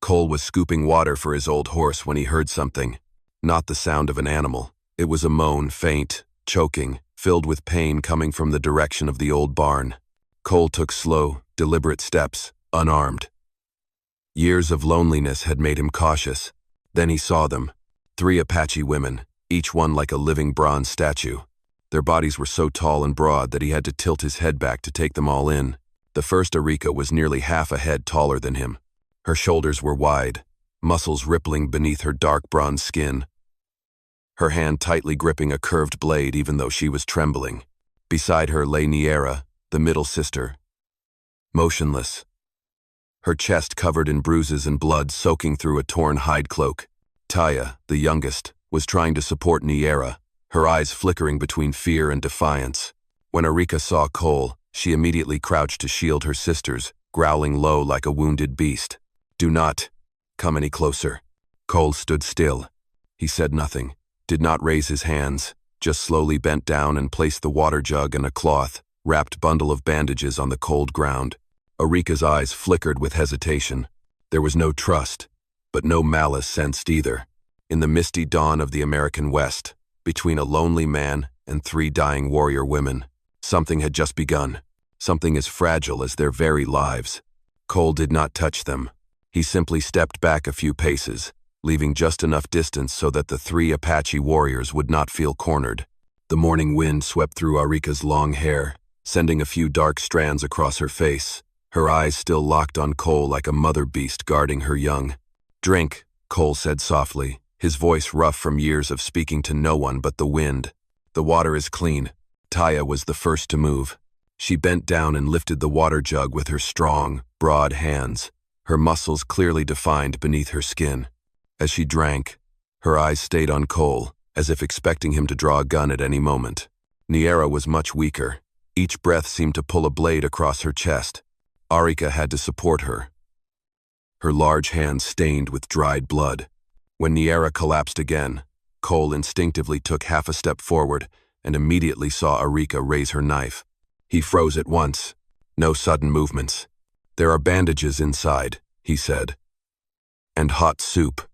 Cole was scooping water for his old horse when he heard something. Not the sound of an animal. It was a moan, faint, choking, filled with pain coming from the direction of the old barn. Cole took slow, deliberate steps, unarmed. Years of loneliness had made him cautious. Then he saw them. 3 Apache women, each one like a living bronze statue. Their bodies were so tall and broad that he had to tilt his head back to take them all in. The first Arika was nearly half a head taller than him. Her shoulders were wide, muscles rippling beneath her dark bronze skin. Her hand tightly gripping a curved blade even though she was trembling. Beside her lay Niera, the middle sister, motionless. Her chest covered in bruises and blood soaking through a torn hide cloak. Taya, the youngest, was trying to support Niera, her eyes flickering between fear and defiance. When Arika saw Cole, she immediately crouched to shield her sisters, growling low like a wounded beast. "Do not come any closer." Cole stood still. He said nothing, did not raise his hands, just slowly bent down and placed the water jug and a cloth, wrapped bundle of bandages on the cold ground. Arika's eyes flickered with hesitation. There was no trust, but no malice sensed either. In the misty dawn of the American West, between a lonely man and 3 dying warrior women, something had just begun, something as fragile as their very lives. Cole did not touch them. He simply stepped back a few paces, leaving just enough distance so that the 3 Apache warriors would not feel cornered. The morning wind swept through Arika's long hair, sending a few dark strands across her face, her eyes still locked on Cole like a mother beast guarding her young. "Drink," Cole said softly, his voice rough from years of speaking to no one but the wind. "The water is clean." Taya was the first to move. She bent down and lifted the water jug with her strong, broad hands, her muscles clearly defined beneath her skin. As she drank, her eyes stayed on Cole, as if expecting him to draw a gun at any moment. Niera was much weaker. Each breath seemed to pull a blade across her chest. Arika had to support her, her large hands stained with dried blood. When Niera collapsed again, Cole instinctively took half a step forward and immediately saw Arika raise her knife. He froze at once. No sudden movements. "There are bandages inside," he said. "And hot soup."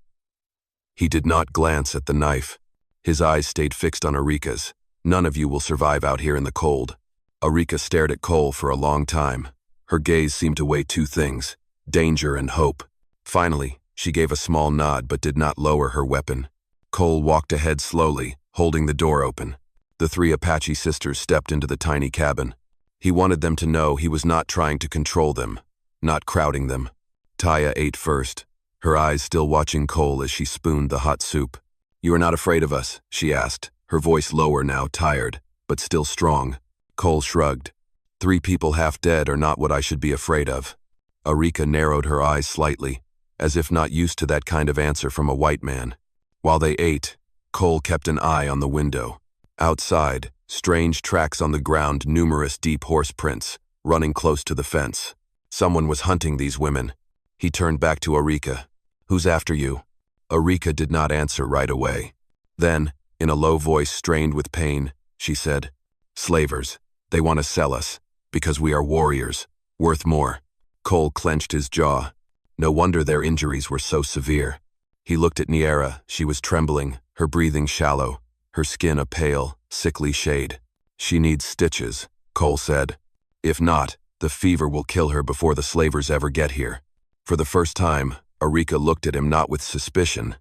He did not glance at the knife. His eyes stayed fixed on Arika's. "None of you will survive out here in the cold." Arika stared at Cole for a long time. Her gaze seemed to weigh 2 things, danger and hope. Finally, she gave a small nod but did not lower her weapon. Cole walked ahead slowly, holding the door open. The 3 Apache sisters stepped into the tiny cabin. He wanted them to know he was not trying to control them, not crowding them. Taya ate first, her eyes still watching Cole as she spooned the hot soup. "You are not afraid of us?" she asked, her voice lower now, tired, but still strong. Cole shrugged. 3 people half dead are not what I should be afraid of." Arika narrowed her eyes slightly, as if not used to that kind of answer from a white man. While they ate, Cole kept an eye on the window. Outside, strange tracks on the ground, numerous deep horse prints, running close to the fence. Someone was hunting these women. He turned back to Arika. "Who's after you?" Arika did not answer right away. Then, in a low voice strained with pain, she said, "Slavers. They want to sell us, because we are warriors, worth more." Cole clenched his jaw. No wonder their injuries were so severe. He looked at Niera. She was trembling, her breathing shallow, her skin a pale, sickly shade. "She needs stitches," Cole said. "If not, the fever will kill her before the slavers ever get here." For the first time, Arika looked at him not with suspicion,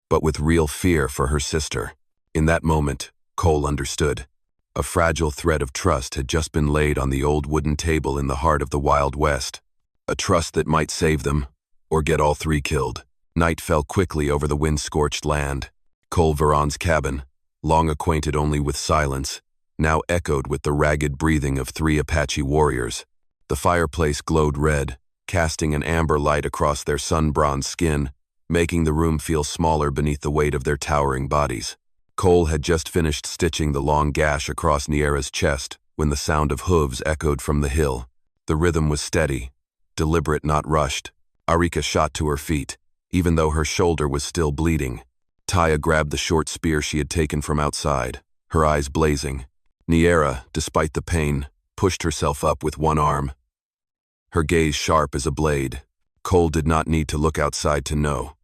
but with real fear for her sister. In that moment, Cole understood. A fragile thread of trust had just been laid on the old wooden table in the heart of the Wild West. A trust that might save them, or get all 3 killed. Night fell quickly over the wind-scorched land. Cole Veron's cabin, long acquainted only with silence, now echoed with the ragged breathing of 3 Apache warriors. The fireplace glowed red, casting an amber light across their sun-bronzed skin, making the room feel smaller beneath the weight of their towering bodies. Cole had just finished stitching the long gash across Niera's chest when the sound of hooves echoed from the hill. The rhythm was steady, deliberate, not rushed. Arika shot to her feet, even though her shoulder was still bleeding. Taya grabbed the short spear she had taken from outside, her eyes blazing. Niera, despite the pain, pushed herself up with one arm, her gaze sharp as a blade. Cole did not need to look outside to know.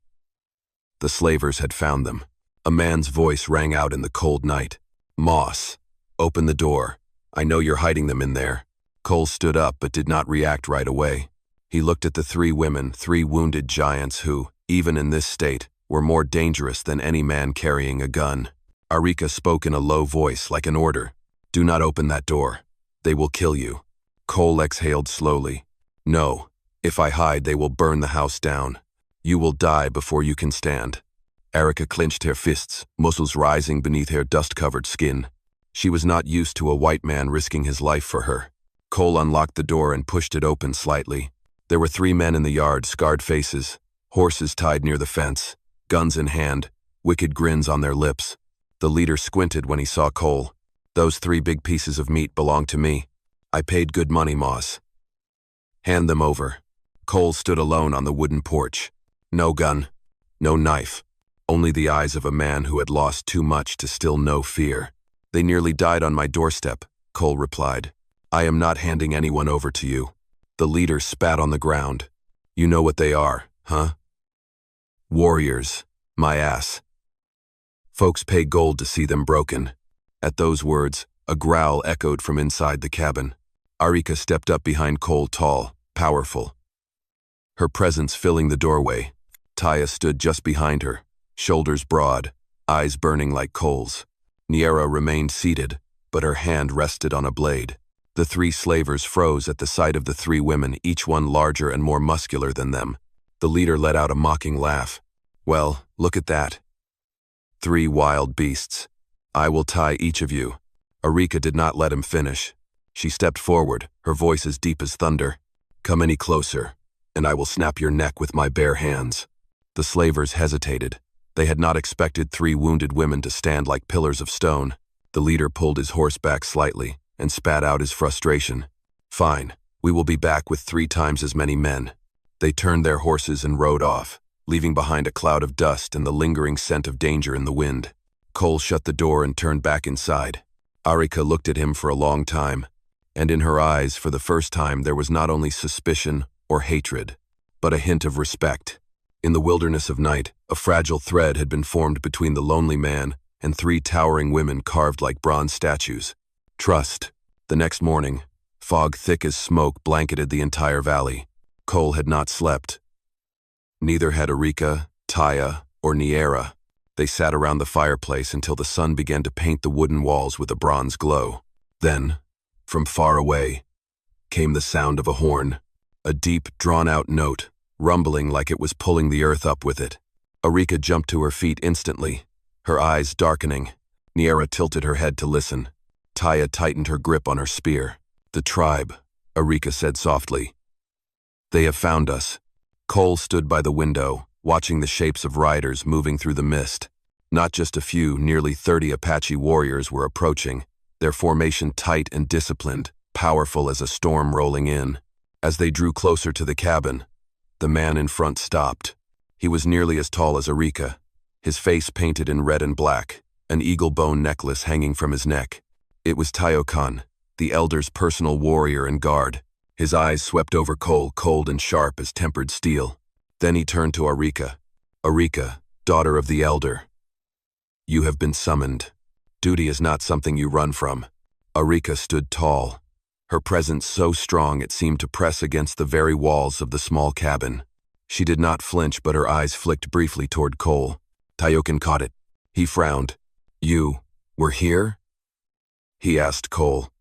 The slavers had found them. A man's voice rang out in the cold night. "Moss, open the door. I know you're hiding them in there." Cole stood up but did not react right away. He looked at the three women, three wounded giants who, even in this state, were more dangerous than any man carrying a gun. Arika spoke in a low voice like an order. "Do not open that door. They will kill you." Cole exhaled slowly. "No. If I hide, they will burn the house down. You will die before you can stand." Arika clenched her fists, muscles rising beneath her dust-covered skin. She was not used to a white man risking his life for her. Cole unlocked the door and pushed it open slightly. There were three men in the yard, scarred faces, horses tied near the fence, guns in hand, wicked grins on their lips. The leader squinted when he saw Cole. "Those three big pieces of meat belong to me. I paid good money, Moss." "Hand them over." Cole stood alone on the wooden porch. No gun, no knife, only the eyes of a man who had lost too much to still know fear. "They nearly died on my doorstep," Cole replied. "I am not handing anyone over to you." The leader spat on the ground. "You know what they are, huh? Warriors, my ass. Folks pay gold to see them broken." At those words, a growl echoed from inside the cabin. Arika stepped up behind Cole, tall, powerful, her presence filling the doorway. Taya stood just behind her, shoulders broad, eyes burning like coals. Niera remained seated, but her hand rested on a blade. The three slavers froze at the sight of the three women, each one larger and more muscular than them. The leader let out a mocking laugh. "Well, look at that. 3 wild beasts. I will tie each of you." Arika did not let him finish. She stepped forward, her voice as deep as thunder. "Come any closer, and I will snap your neck with my bare hands." The slavers hesitated. They had not expected 3 wounded women to stand like pillars of stone. The leader pulled his horse back slightly and spat out his frustration. "Fine, we will be back with 3 times as many men." They turned their horses and rode off, leaving behind a cloud of dust and the lingering scent of danger in the wind. Cole shut the door and turned back inside. Arika looked at him for a long time, and in her eyes, for the first time, there was not only suspicion or hatred, but a hint of respect. In the wilderness of night, a fragile thread had been formed between the lonely man and 3 towering women carved like bronze statues. Trust. The next morning, fog thick as smoke blanketed the entire valley. Cole had not slept. Neither had Arika, Taya, or Niera. They sat around the fireplace until the sun began to paint the wooden walls with a bronze glow. Then, from far away, came the sound of a horn, a deep, drawn-out note, rumbling like it was pulling the earth up with it. Arika jumped to her feet instantly, her eyes darkening. Niera tilted her head to listen. Taya tightened her grip on her spear. "The tribe," Arika said softly. "They have found us." Cole stood by the window, watching the shapes of riders moving through the mist. Not just a few, nearly 30 Apache warriors were approaching, their formation tight and disciplined, powerful as a storm rolling in. As they drew closer to the cabin, the man in front stopped. He was nearly as tall as Arika, his face painted in red and black, an eagle bone necklace hanging from his neck. It was Tayokan, the elder's personal warrior and guard. His eyes swept over Cole, cold and sharp as tempered steel. Then he turned to Arika. "Arika, daughter of the elder. You have been summoned. Duty is not something you run from." Arika stood tall, her presence so strong it seemed to press against the very walls of the small cabin. She did not flinch, but her eyes flicked briefly toward Cole. Tayokan caught it. He frowned. "You were here?" he asked Cole.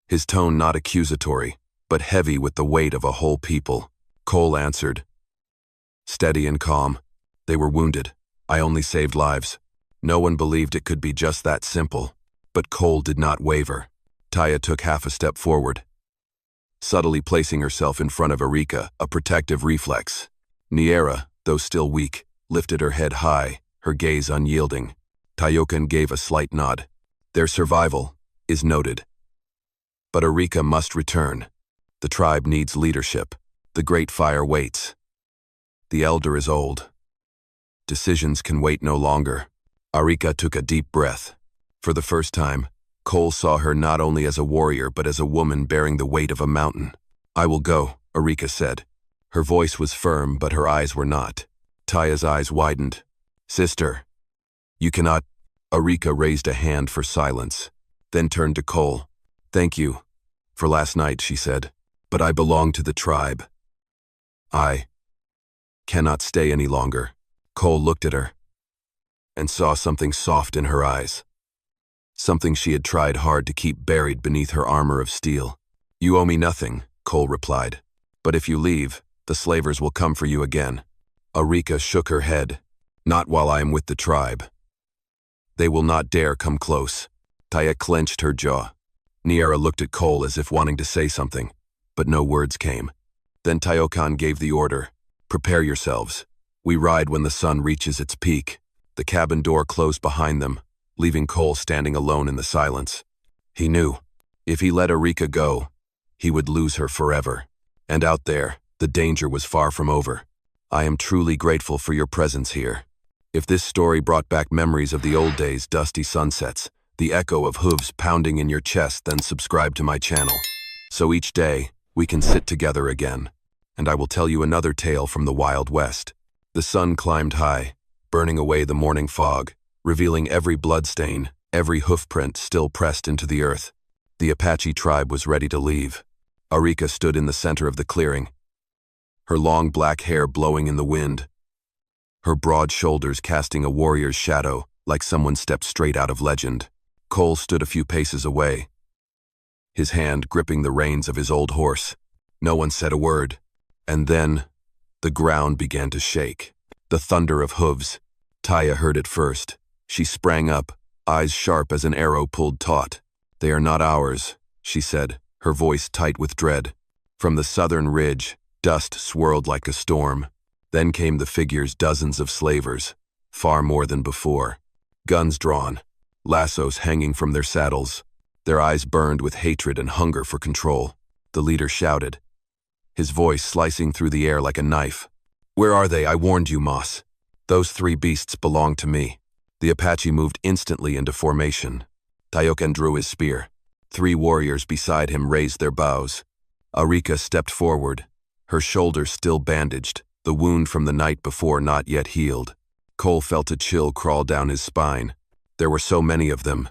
His tone not accusatory, but heavy with the weight of a whole people. Cole answered, steady and calm. "They were wounded. I only saved lives." No one believed it could be just that simple, but Cole did not waver. Taya took half a step forward, subtly placing herself in front of Arika, a protective reflex. Niera, though still weak, lifted her head high, her gaze unyielding. Tayokan gave a slight nod. "Their survival is noted. But Arika must return. The tribe needs leadership. The Great Fire waits. The elder is old. Decisions can wait no longer." Arika took a deep breath. For the first time, Cole saw her not only as a warrior but as a woman bearing the weight of a mountain. "I will go," Arika said, Her voice was firm, but her eyes were not. Taya's eyes widened. "Sister, you cannot—" Arika raised a hand for silence, then turned to Cole. "Thank you for last night," she said, "but I belong to the tribe. I cannot stay any longer." Cole looked at her and saw something soft in her eyes, something she had tried hard to keep buried beneath her armor of steel. "You owe me nothing," Cole replied, "but if you leave, the slavers will come for you again." Arika shook her head. "Not while I am with the tribe. They will not dare come close." Taya clenched her jaw. Niera looked at Cole as if wanting to say something, but no words came. Then Tayokan gave the order, "Prepare yourselves. We ride when the sun reaches its peak." The cabin door closed behind them, leaving Cole standing alone in the silence. He knew, if he let Arika go, he would lose her forever. And out there, the danger was far from over. "I am truly grateful for your presence here." If this story brought back memories of the old days, dusty sunsets, the echo of hooves pounding in your chest, then subscribe to my channel. So each day, we can sit together again, and I will tell you another tale from the Wild West. The sun climbed high, burning away the morning fog, revealing every bloodstain, every hoofprint still pressed into the earth. The Apache tribe was ready to leave. Arika stood in the center of the clearing, her long black hair blowing in the wind, her broad shoulders casting a warrior's shadow like someone stepped straight out of legend. Cole stood a few paces away, his hand gripping the reins of his old horse. No one said a word, and then the ground began to shake. The thunder of hooves. Taya heard it first. She sprang up, eyes sharp as an arrow pulled taut. "They are not ours," she said, her voice tight with dread. From the southern ridge, dust swirled like a storm. Then came the figures, dozens of slavers, far more than before. Guns drawn, lassos hanging from their saddles. Their eyes burned with hatred and hunger for control. The leader shouted, his voice slicing through the air like a knife. "Where are they? I warned you, Moss. Those 3 beasts belong to me." The Apache moved instantly into formation. Tayokan drew his spear. 3 warriors beside him raised their bows. Arika stepped forward, her shoulders still bandaged, the wound from the night before not yet healed. Cole felt a chill crawl down his spine. There were so many of them.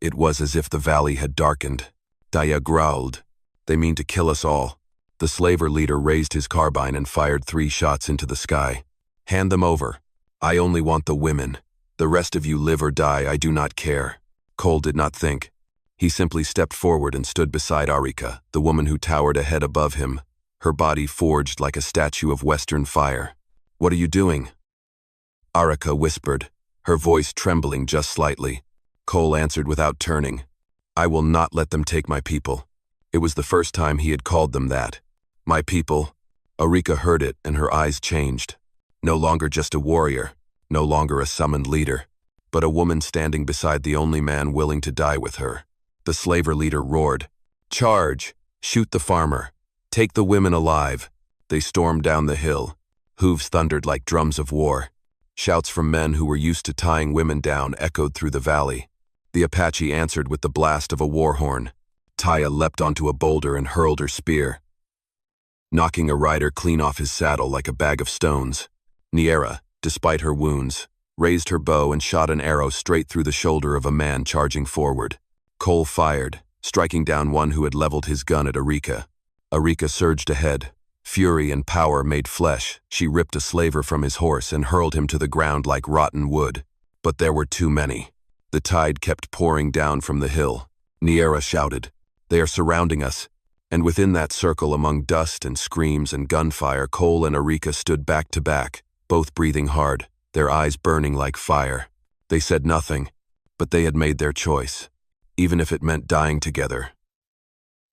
It was as if the valley had darkened. Taya growled, "They mean to kill us all." The slaver leader raised his carbine and fired 3 shots into the sky. "Hand them over. I only want the women. The rest of you live or die, I do not care." Cole did not think. He simply stepped forward and stood beside Arika, the woman who towered a head above him, her body forged like a statue of western fire. "What are you doing?" Arika whispered, her voice trembling just slightly. Cole answered without turning, "I will not let them take my people." It was the first time he had called them that. "My people." Arika heard it and her eyes changed. No longer just a warrior, no longer a summoned leader, but a woman standing beside the only man willing to die with her. The slaver leader roared, "Charge! Shoot the farmer! Take the women alive!" They stormed down the hill. Hooves thundered like drums of war. Shouts from men who were used to tying women down echoed through the valley. The Apache answered with the blast of a war horn. Taya leapt onto a boulder and hurled her spear, knocking a rider clean off his saddle like a bag of stones. Niera, despite her wounds, raised her bow and shot an arrow straight through the shoulder of a man charging forward. Cole fired, striking down one who had leveled his gun at Arika. Arika surged ahead. Fury and power made flesh. She ripped a slaver from his horse and hurled him to the ground like rotten wood. But there were too many. The tide kept pouring down from the hill. Niera shouted, "They are surrounding us." And within that circle, among dust and screams and gunfire, Cole and Arika stood back to back, both breathing hard, their eyes burning like fire. They said nothing, but they had made their choice, even if it meant dying together.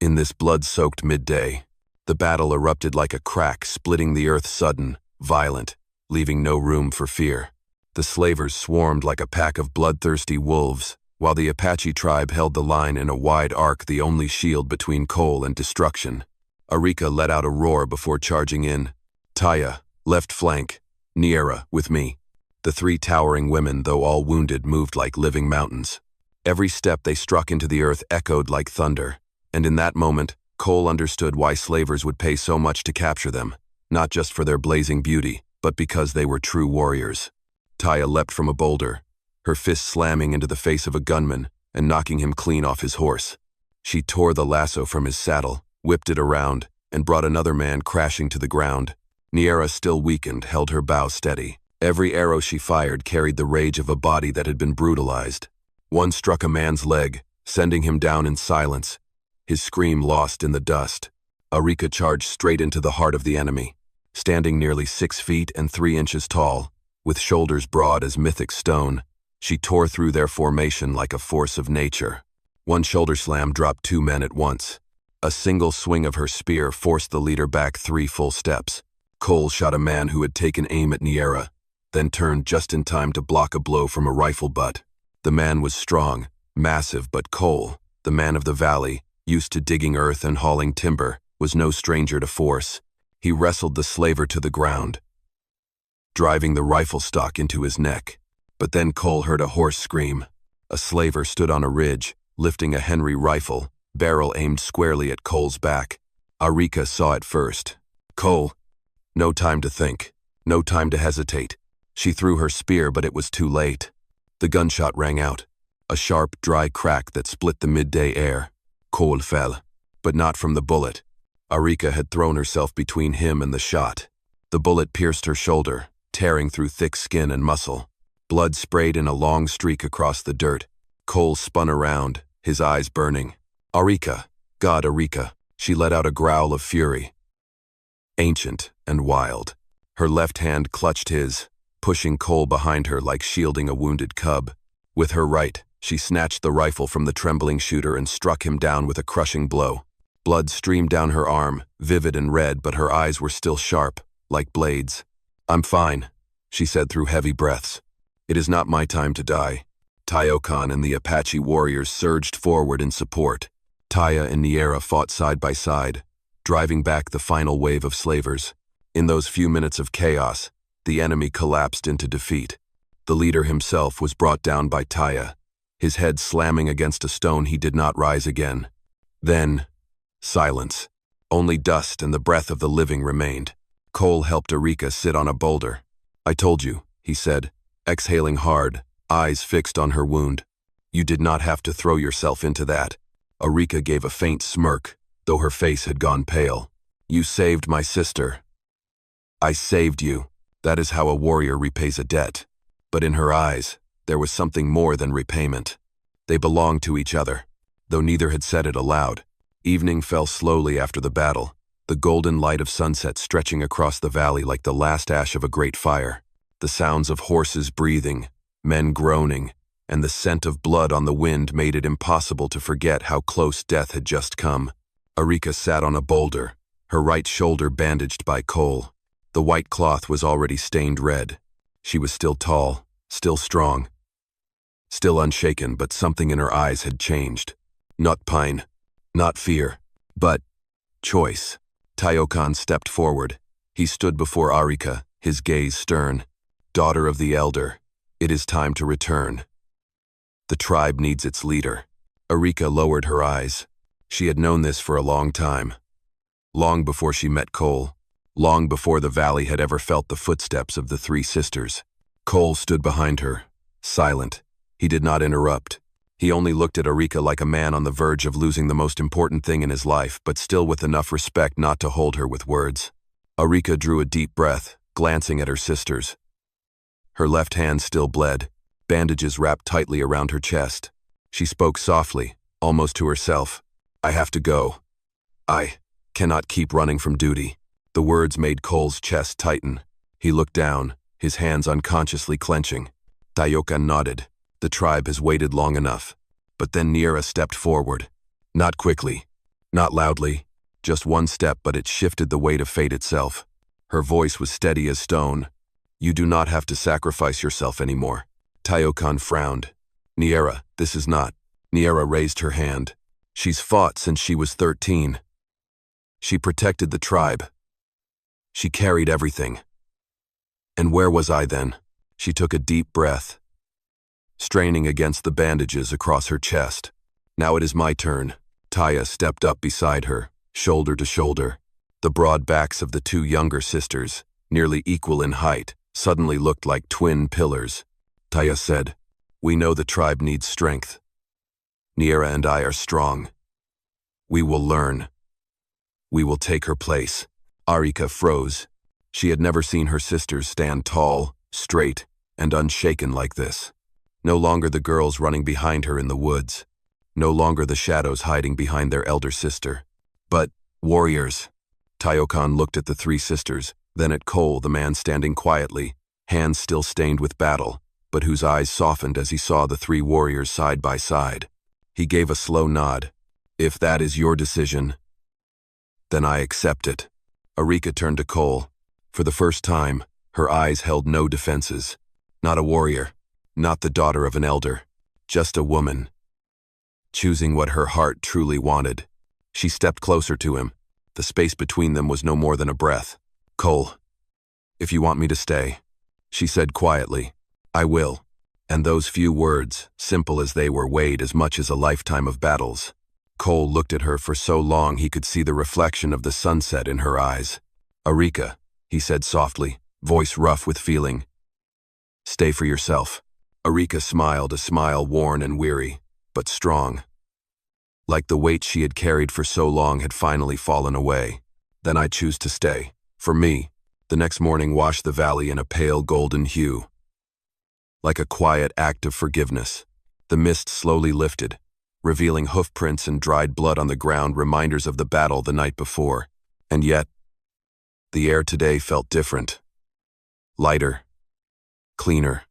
In this blood-soaked midday, the battle erupted like a crack, splitting the earth, sudden, violent, leaving no room for fear. The slavers swarmed like a pack of bloodthirsty wolves, while the Apache tribe held the line in a wide arc, the only shield between Cole and destruction. Arika let out a roar before charging in. "Taya, left flank. Niera, with me." The 3 towering women, though all wounded, moved like living mountains. Every step they struck into the earth echoed like thunder, and in that moment, Cole understood why slavers would pay so much to capture them, not just for their blazing beauty, but because they were true warriors. Taya leapt from a boulder, her fist slamming into the face of a gunman and knocking him clean off his horse. She tore the lasso from his saddle, whipped it around, and brought another man crashing to the ground. Niera, still weakened, held her bow steady. Every arrow she fired carried the rage of a body that had been brutalized. One struck a man's leg, sending him down in silence, his scream lost in the dust. Arika charged straight into the heart of the enemy, standing nearly 6 feet and 3 inches tall, with shoulders broad as mythic stone. She tore through their formation like a force of nature. One shoulder slam dropped 2 men at once. A single swing of her spear forced the leader back 3 full steps. Cole shot a man who had taken aim at Niera, then turned just in time to block a blow from a rifle butt. The man was strong, massive, but Cole, the man of the valley, used to digging earth and hauling timber, was no stranger to force. He wrestled the slaver to the ground, driving the rifle stock into his neck. But then Cole heard a hoarse scream. A slaver stood on a ridge, lifting a Henry rifle, barrel aimed squarely at Cole's back. Arika saw it first. Cole. No time to think. No time to hesitate. She threw her spear, but it was too late. The gunshot rang out, a sharp, dry crack that split the midday air. Cole fell, but not from the bullet. Arika had thrown herself between him and the shot. The bullet pierced her shoulder, tearing through thick skin and muscle. Blood sprayed in a long streak across the dirt. Cole spun around, his eyes burning. Arika, God, Arika. She let out a growl of fury. Ancient and wild. Her left hand clutched his, pushing Cole behind her like shielding a wounded cub. With her right, she snatched the rifle from the trembling shooter and struck him down with a crushing blow. Blood streamed down her arm, vivid and red, but her eyes were still sharp, like blades. I'm fine, she said through heavy breaths. It is not my time to die. Tyokan and the Apache warriors surged forward in support. Taya and Niera fought side by side, driving back the final wave of slavers. In those few minutes of chaos, the enemy collapsed into defeat. The leader himself was brought down by Taya. His head slamming against a stone, he did not rise again. Then, silence. Only dust and the breath of the living remained. Cole helped Arika sit on a boulder. I told you, he said, exhaling hard, eyes fixed on her wound. You did not have to throw yourself into that. Arika gave a faint smirk, though her face had gone pale. You saved my sister. I saved you. That is how a warrior repays a debt. But in her eyes, there was something more than repayment. They belonged to each other, though neither had said it aloud. Evening fell slowly after the battle, the golden light of sunset stretching across the valley like the last ash of a great fire. The sounds of horses breathing, men groaning, and the scent of blood on the wind made it impossible to forget how close death had just come. Arika sat on a boulder, her right shoulder bandaged by Cole. The white cloth was already stained red. She was still tall, still strong, still unshaken, but something in her eyes had changed. Not pine, not fear, but choice. Tyokan stepped forward. He stood before Arika, his gaze stern. Daughter of the elder, it is time to return. The tribe needs its leader. Arika lowered her eyes. She had known this for a long time. Long before she met Cole. Long before the valley had ever felt the footsteps of the 3 sisters. Cole stood behind her, silent. He did not interrupt. He only looked at Arika like a man on the verge of losing the most important thing in his life, but still with enough respect not to hold her with words. Arika drew a deep breath, glancing at her sisters. Her left hand still bled, bandages wrapped tightly around her chest. She spoke softly, almost to herself. I have to go. I cannot keep running from duty. The words made Cole's chest tighten. He looked down, his hands unconsciously clenching. Tyokan nodded. The tribe has waited long enough. But then Niera stepped forward. Not quickly, not loudly, just one step, but it shifted the weight of fate itself. Her voice was steady as stone. You do not have to sacrifice yourself anymore. Tyokan frowned. Niera, this is not. Niera raised her hand. She's fought since she was 13. She protected the tribe. She carried everything. And where was I then? She took a deep breath, straining against the bandages across her chest. Now it is my turn. Taya stepped up beside her. shoulder to shoulder. The broad backs of the two younger sisters, nearly equal in height, suddenly looked like twin pillars. Taya said, "We know the tribe needs strength. Niera and I are strong. We will learn. We will take her place." Arika froze. She had never seen her sisters stand tall, straight, and unshaken like this. No longer the girls running behind her in the woods. No longer the shadows hiding behind their elder sister. But warriors. Tayokan looked at the three sisters, then at Cole, the man standing quietly, hands still stained with battle, but whose eyes softened as he saw the three warriors side by side. He gave a slow nod. "If that is your decision, then I accept it." Arika turned to Cole. For the first time, her eyes held no defenses. Not a warrior, not the daughter of an elder, just a woman, choosing what her heart truly wanted. She stepped closer to him. The space between them was no more than a breath. "Cole, if you want me to stay," she said quietly, "I will." And those few words, simple as they were, weighed as much as a lifetime of battles. Cole looked at her for so long he could see the reflection of the sunset in her eyes. "Arika," he said softly, voice rough with feeling. "Stay for yourself." Arika smiled, a smile worn and weary, but strong. Like the weight she had carried for so long had finally fallen away. "Then I choose to stay. For me." The next morning washed the valley in a pale golden hue. Like a quiet act of forgiveness, the mist slowly lifted, revealing hoofprints and dried blood on the ground, reminders of the battle the night before. And yet, the air today felt different. Lighter. Cleaner.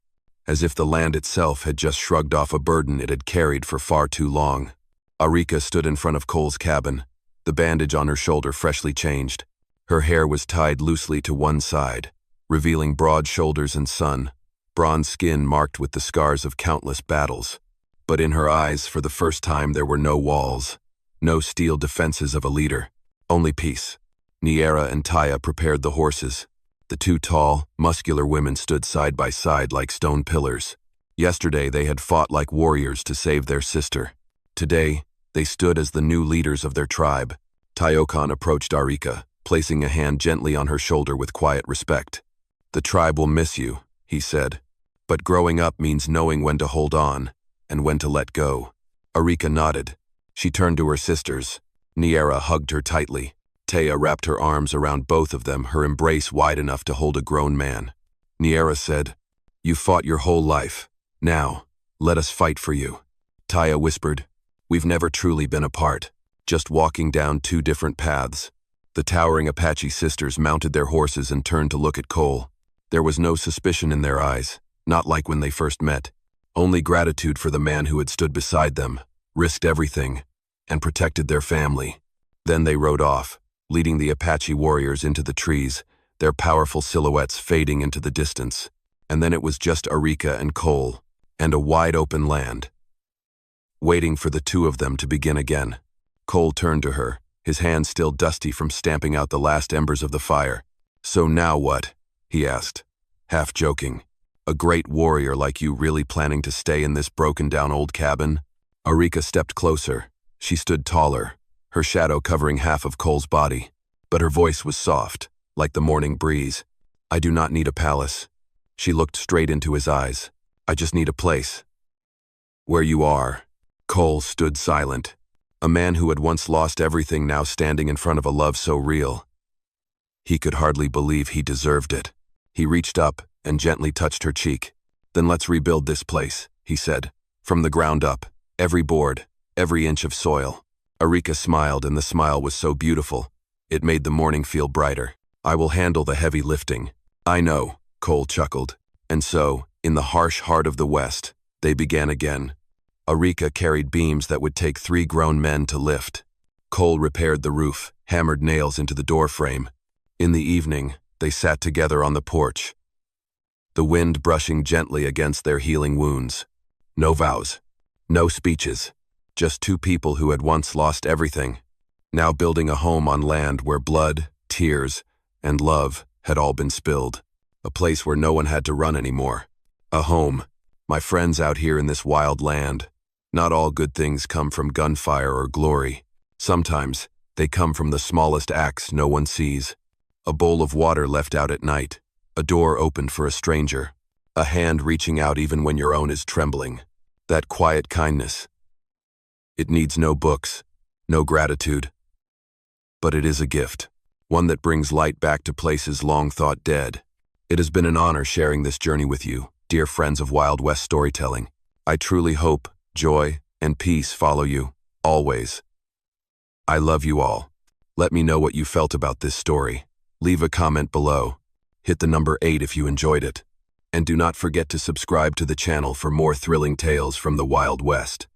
As if the land itself had just shrugged off a burden it had carried for far too long. Arika stood in front of Cole's cabin, the bandage on her shoulder freshly changed. Her hair was tied loosely to one side, revealing broad shoulders and sun, bronze skin marked with the scars of countless battles. But in her eyes, for the first time, there were no walls, no steel defenses of a leader, only peace. Niera and Taya prepared the horses. The two tall, muscular women stood side by side like stone pillars. Yesterday they had fought like warriors to save their sister. Today, they stood as the new leaders of their tribe. Tayokan approached Arika, placing a hand gently on her shoulder with quiet respect. "The tribe will miss you," he said. "But growing up means knowing when to hold on and when to let go." Arika nodded. She turned to her sisters. Niera hugged her tightly. Taya wrapped her arms around both of them, her embrace wide enough to hold a grown man. Niera said, "You fought your whole life. Now, let us fight for you." Taya whispered, "We've never truly been apart, just walking down two different paths." The towering Apache sisters mounted their horses and turned to look at Cole. There was no suspicion in their eyes, not like when they first met. Only gratitude for the man who had stood beside them, risked everything, and protected their family. Then they rode off, leading the Apache warriors into the trees, their powerful silhouettes fading into the distance. And then it was just Arika and Cole, and a wide-open land, waiting for the two of them to begin again. Cole turned to her, his hands still dusty from stamping out the last embers of the fire. "So now what?" he asked, half joking. "A great warrior like you really planning to stay in this broken-down old cabin?" Arika stepped closer. She stood taller, her shadow covering half of Cole's body, but her voice was soft, like the morning breeze. "I do not need a palace." She looked straight into his eyes. "I just need a place where you are." Cole stood silent. A man who had once lost everything now standing in front of a love so real. He could hardly believe he deserved it. He reached up and gently touched her cheek. "Then let's rebuild this place," he said. "From the ground up, every board, every inch of soil." Arika smiled, and the smile was so beautiful, it made the morning feel brighter. "I will handle the heavy lifting." "I know," Cole chuckled. And so, in the harsh heart of the West, they began again. Arika carried beams that would take 3 grown men to lift. Cole repaired the roof, hammered nails into the door frame. In the evening, they sat together on the porch, the wind brushing gently against their healing wounds. No vows, no speeches, just two people who had once lost everything, now building a home on land where blood, tears, and love had all been spilled. A place where no one had to run anymore. A home. My friends out here in this wild land. Not all good things come from gunfire or glory. Sometimes, They come from the smallest acts no one sees. A bowl of water left out at night, a door opened for a stranger, a hand reaching out even when your own is trembling. That quiet kindness. It needs no books, no gratitude. But it is a gift, one that brings light back to places long thought dead. It has been an honor sharing this journey with you, dear friends of Wild West storytelling. I truly hope joy and peace follow you, always. I love you all. Let me know what you felt about this story. Leave a comment below. Hit the number 8 if you enjoyed it. And do not forget to subscribe to the channel for more thrilling tales from the Wild West.